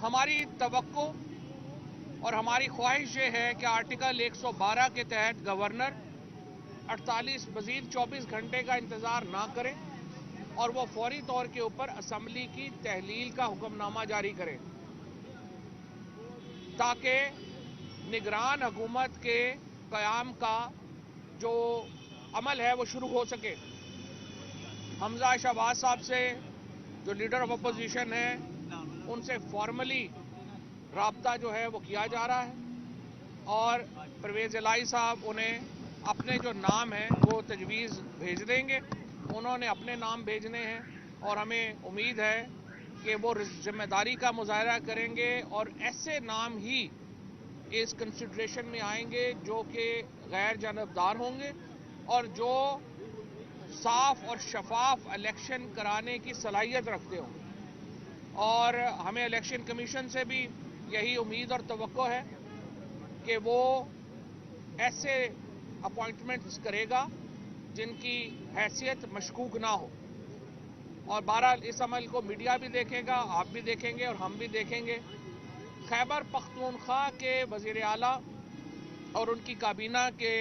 हमारी तवक्को और हमारी ख्वाहिश ये है कि आर्टिकल 112 के तहत गवर्नर 48 मजीद 24 घंटे का इंतज़ार ना करें और वो फौरी तौर के ऊपर असम्बली की तहलील का हुक्मनामा जारी करें ताकि निगरान हुकूमत के क़याम का जो अमल है वो शुरू हो सके। हमजा शहबाज साहब से जो लीडर ऑफ अपोजिशन है उनसे फॉर्मली राब्ता जो है वो किया जा रहा है और परवेज़ इलाही साहब उन्हें अपने जो नाम हैं वो तजवीज़ भेज देंगे। उन्होंने अपने नाम भेजने हैं और हमें उम्मीद है कि वो जिम्मेदारी का मुजाहरा करेंगे और ऐसे नाम ही इस कंसिडरेशन में आएंगे जो कि गैर जानबदार होंगे और जो साफ और शफाफ इलेक्शन कराने की सलाहियत रखते होंगे। और हमें इलेक्शन कमीशन से भी यही उम्मीद और तवक्को है कि वो ऐसे अपॉइंटमेंट्स करेगा जिनकी हैसियत मशकूक ना हो। और बहरहाल इस अमल को मीडिया भी देखेगा, आप भी देखेंगे और हम भी देखेंगे। खैबर पख्तूनख्वा के वज़ीर आला और उनकी काबीना के